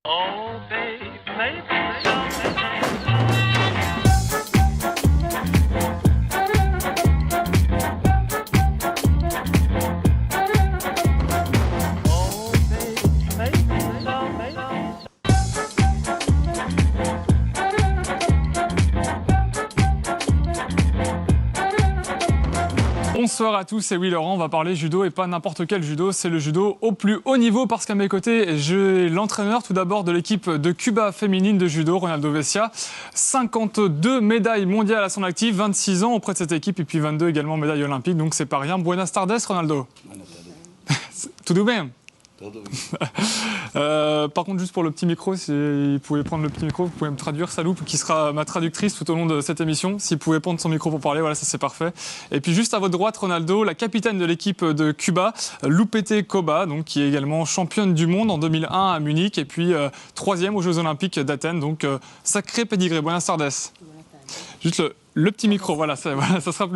Oh, babe, maybe someday. Oh, babe, maybe someday. Bonsoir à tous, c'est Will Laurent, on va parler judo et pas n'importe quel judo, c'est le judo au plus haut niveau parce qu'à mes côtés, j'ai l'entraîneur tout d'abord de l'équipe de Cuba féminine de judo, Ronaldo Vessia. 52 médailles mondiales à son actif, 26 ans auprès de cette équipe et puis 22 également médailles olympiques, donc c'est pas rien. Buenas tardes, Ronaldo. Tout bien. Par contre, juste pour le petit micro, si vous pouvez prendre le petit micro, vous pouvez me traduire, Salou, qui sera ma traductrice tout au long de cette émission. Si vous pouvez prendre son micro pour parler, voilà, ça c'est parfait. Et puis juste à votre droite, Ronaldo, la capitaine de l'équipe de Cuba, Lupete Coba, donc, qui est également championne du monde en 2001 à Munich, et puis troisième aux Jeux Olympiques d'Athènes. Donc sacré pédigré. Buenas tardes. Juste le petit micro, voilà, ça sera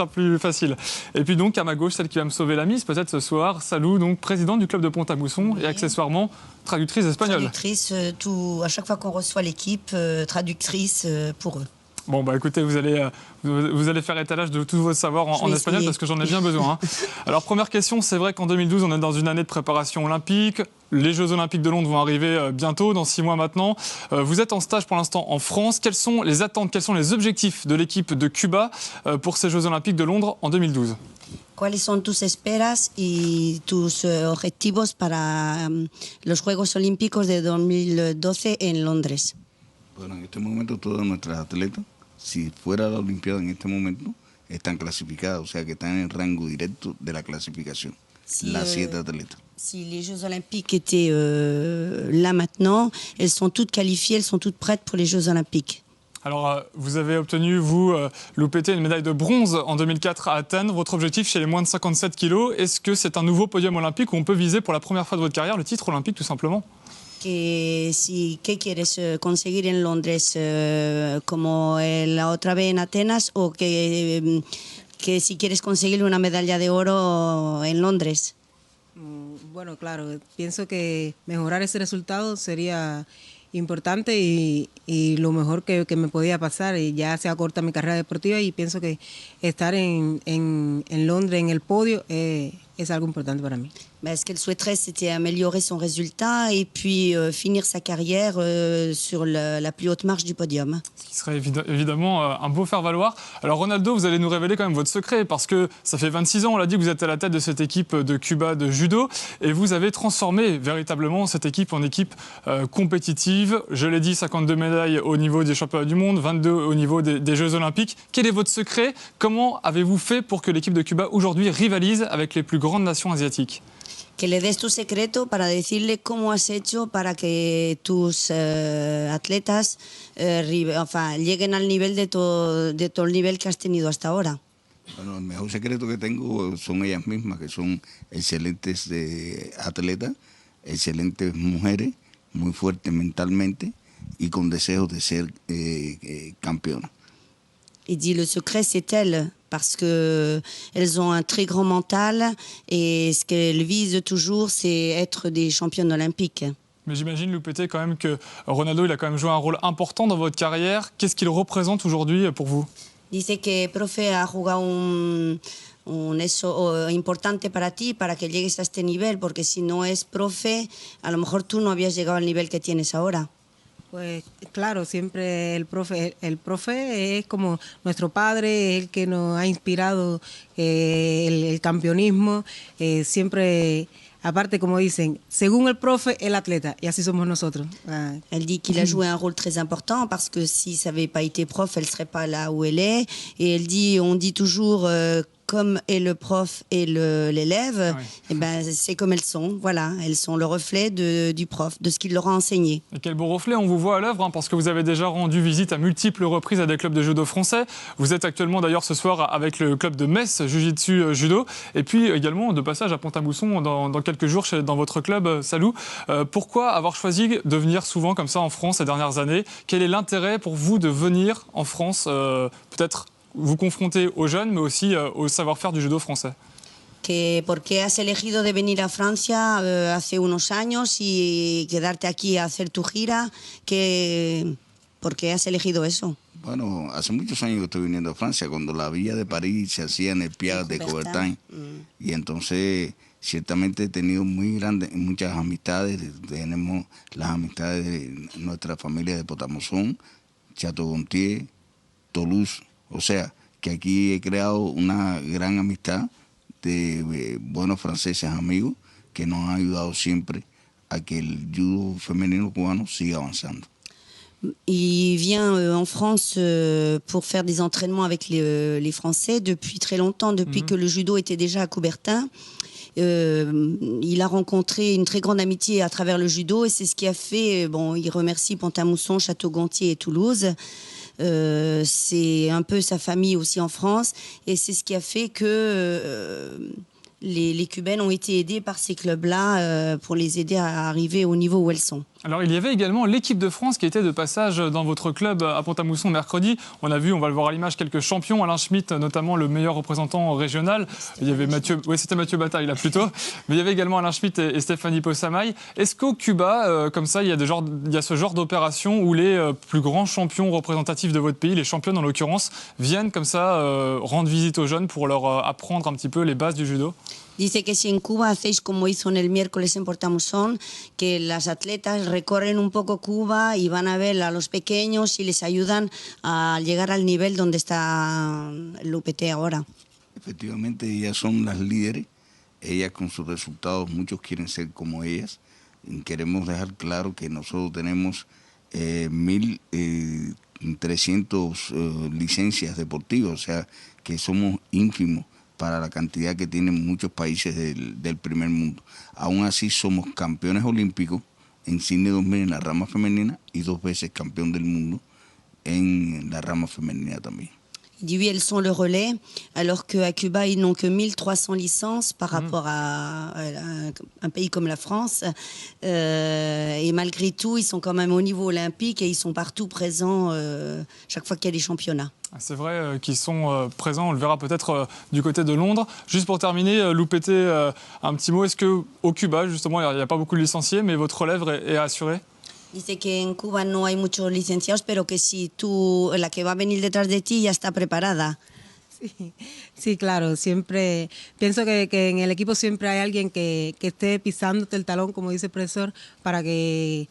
plus facile. Et puis donc à ma gauche, celle qui va me sauver la mise peut-être ce soir, Salou, donc présidente du club de Pont-à-Mousson et accessoirement traductrice espagnole. Traductrice, à chaque fois qu'on reçoit l'équipe, traductrice pour eux. Bon, bah écoutez, vous allez faire étalage de tout votre savoir en espagnol parce que j'en ai bien besoin. Hein. Alors, première question, c'est vrai qu'en 2012, on est dans une année de préparation olympique. Les Jeux Olympiques de Londres vont arriver bientôt, dans 6 mois maintenant. Vous êtes en stage pour l'instant en France. Quelles sont les attentes, quels sont les objectifs de l'équipe de Cuba pour ces Jeux Olympiques de Londres en 2012 ? ¿Cuáles son tus esperas y tus objetivos para los Juegos Olímpicos de 2012 en Londres? Bueno, en este momento todas nuestras atletas, si fuera la Olimpiada en este momento, están clasificadas, o sea que están en el rango directo de la clasificación, las 7 atletas. Si les Jeux Olympiques étaient là maintenant, elles sont toutes qualifiées, elles sont toutes prêtes pour les Jeux Olympiques. Alors, vous avez obtenu, vous, Lupete, une médaille de bronze en 2004 à Athènes. Votre objectif chez les moins de 57 kilos, est-ce que c'est un nouveau podium olympique où on peut viser pour la première fois de votre carrière le titre olympique, tout simplement ? ¿Qué quieres conseguir en Londres como la otra vez en Atenas o que si quieres conseguir una medalla de oro en Londres? Bueno, claro, pienso que mejorar ese resultado sería importante y lo mejor que me podía pasar. Y ya se acorta mi carrera deportiva y pienso que estar en Londres en el podio es algo importante para mí. Ce qu'elle souhaiterait, c'était améliorer son résultat et puis finir sa carrière sur la plus haute marche du podium. Ce qui serait évidemment un beau faire-valoir. Alors Ronaldo, vous allez nous révéler quand même votre secret parce que ça fait 26 ans, on l'a dit, que vous êtes à la tête de cette équipe de Cuba de judo et vous avez transformé véritablement cette équipe en équipe compétitive. Je l'ai dit, 52 médailles au niveau des championnats du monde, 22 au niveau des Jeux Olympiques. Quel est votre secret? Comment avez-vous fait pour que l'équipe de Cuba aujourd'hui rivalise avec les plus grandes nations asiatiques? Que le des tu secreto para decirle cómo has hecho para que tus atletas lleguen al nivel de todo el nivel que has tenido hasta ahora. Bueno, el mejor secreto que tengo son ellas mismas, que son excelentes atletas, excelentes mujeres, muy fuertes mentalmente y con deseos de ser campeonas. Il dit le secret c'est elles parce que elles ont un très grand mental et ce qu'elles visent toujours c'est être des championnes olympiques. Mais j'imagine, Lupete, quand même que Ronaldo il a quand même joué un rôle important dans votre carrière. Qu'est-ce qu'il représente aujourd'hui pour vous? Dice que profe ha jugado un eso importante para ti, para que llegues a este nivel, porque si no es profe, a lo mejor tú no habías llegado al nivel que tienes ahora. Pues claro, siempre el profe es como nuestro padre, es el que nos ha inspirado el campeonismo, siempre, aparte como dicen, según el profe, el atleta, y así somos nosotros. Elle dit qu'il a joué un rôle très important parce que si ça n'avait pas été prof, elle ne serait pas là où elle est. Et elle dit, on dit toujours comme est le prof et l'élève, oui. Et ben, c'est comme elles sont. Voilà, elles sont le reflet du prof, de ce qu'il leur a enseigné. Et quel beau reflet, on vous voit à l'œuvre, parce que vous avez déjà rendu visite à multiples reprises à des clubs de judo français. Vous êtes actuellement d'ailleurs ce soir avec le club de Metz, Jiu-Jitsu Judo. Et puis également de passage à Pont-à-Mousson dans quelques jours dans votre club, Salou. Pourquoi avoir choisi de venir souvent comme ça en France ces dernières années? Quel est l'intérêt pour vous de venir en France, peut-être vous confronter aux jeunes, mais aussi au savoir-faire du judo français? Que por qué has elegido de venir a Francia hace unos años y quedarte aquí a hacer tu gira, ¿por qué has elegido eso? Bueno, hace muchos años que estoy viniendo a Francia, cuando la villa de París se hacía en el Piaz de Coubertin. Y entonces, ciertamente he tenido muchas amistades. Tenemos las amistades de nuestra familia de Potamozón, Château-Gontier, Toulouse. O sea, que aquí he creado una gran amistad de buenos franceses amigos que nos han ayudado siempre a que el judo femenino cubano siga avanzando. Il vient en France pour faire des entraînements avec les Français depuis très longtemps, depuis que le judo était déjà à Coubertin. Il a rencontré une très grande amitié à travers le judo et c'est ce qui a fait, il remercie Pont-à-Mousson, Château-Gontier et Toulouse. C'est un peu sa famille aussi en France et c'est ce qui a fait que les Cubaines ont été aidées par ces clubs-là pour les aider à arriver au niveau où elles sont. Alors il y avait également l'équipe de France qui était de passage dans votre club à Pont-à-Mousson mercredi. On a vu, on va le voir à l'image, quelques champions. Alain Schmitt, notamment le meilleur représentant régional. Il y avait c'était Mathieu Bataille là plutôt. Mais il y avait également Alain Schmitt et Stéphanie Possamay. Est-ce qu'au Cuba, comme ça, il y a ce genre d'opération où les plus grands champions représentatifs de votre pays, les championnes en l'occurrence, viennent comme ça rendre visite aux jeunes pour leur apprendre un petit peu les bases du judo? Dice que si en Cuba hacéis como hizo en el miércoles en Pont-à-Mousson, que las atletas recorren un poco Cuba y van a ver a los pequeños y les ayudan a llegar al nivel donde está el UPT ahora. Efectivamente, ellas son las líderes. Ellas con sus resultados, muchos quieren ser como ellas. Queremos dejar claro que nosotros tenemos 1.300 licencias deportivas, o sea, que somos ínfimos para la cantidad que tienen muchos países del primer mundo. Aún así somos campeones olímpicos en Sydney 2000 en la rama femenina y 2 veces campeón del mundo en la rama femenina también. Il dit oui, elles sont le relais, alors qu'à Cuba, ils n'ont que 1300 licences par rapport à un pays comme la France. Et malgré tout, ils sont quand même au niveau olympique et ils sont partout présents chaque fois qu'il y a des championnats. C'est vrai qu'ils sont présents, on le verra peut-être du côté de Londres. Juste pour terminer, Loupété, un petit mot. Est-ce qu'au Cuba, justement, il n'y a pas beaucoup de licenciés, mais votre relève est assurée? Dice que en Cuba no hay muchos licenciados, pero que si tú, la que va a venir detrás de ti, ya está preparada. Sí, claro, siempre pienso que en el equipo siempre hay alguien que esté pisándote el talón, como dice el profesor, para que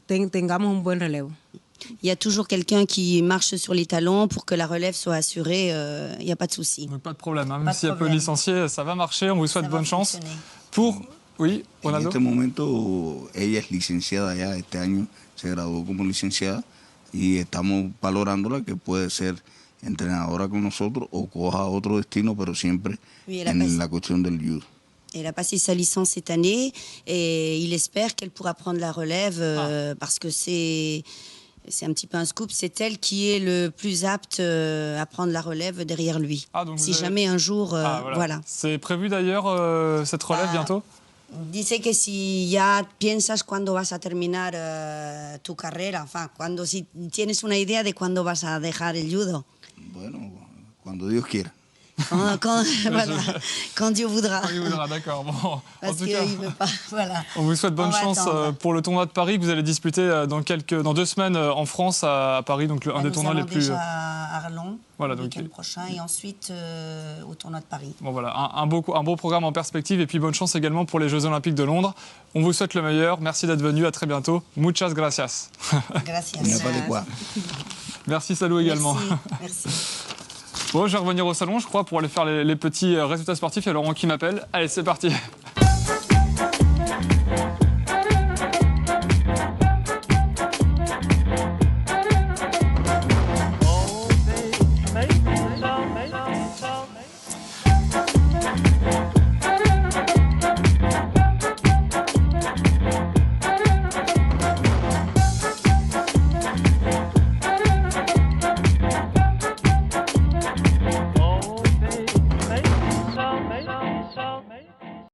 tengamos un buen relevo. Il y a toujours quelqu'un qui marche sur les talons pour que la relève soit assurée, il n'y a pas de souci. Donc pas de problème, hein. Même s'il y a peu de licenciés, ça va marcher, on vous souhaite bonne chance. Oui, Ronaldo. En este momento ella es licenciada ya, este año se graduó como licenciada y estamos valorándola que puede ser entrenadora con nosotros o coja otro destino, pero siempre en la cuestión del judo. Elle a passé sa licence cette année et il espère qu'elle pourra prendre la relève parce que c'est un petit peu un scoop, c'est elle qui est le plus apte à prendre la relève derrière lui. Si jamais un jour, voilà. C'est prévu d'ailleurs cette relève bientôt? Dice que si ya piensas cuándo vas a terminar tu carrera, enfin, si tienes una idea de cuándo vas a dejar el judo. Bueno, cuando Dios quiera. Quand Dieu voudra. Quand Dieu voudra, d'accord. Bon, parce qu'il ne veut pas. Voilà. On vous souhaite bonne chance pour le tournoi de Paris que vous allez disputer dans 2 semaines en France, à Paris, donc un des tournois les plus. Déjà à Arlon, voilà, le week-end prochain, et ensuite au tournoi de Paris. Bon voilà, un beau programme en perspective, et puis bonne chance également pour les Jeux Olympiques de Londres. On vous souhaite le meilleur. Merci d'être venu. À très bientôt. Muchas gracias. Gracias. Il n'y a pas de quoi. Merci Salou également. Merci. Bon, je vais revenir au salon, je crois, pour aller faire les petits résultats sportifs. Il y a Laurent qui m'appelle. Allez, c'est parti.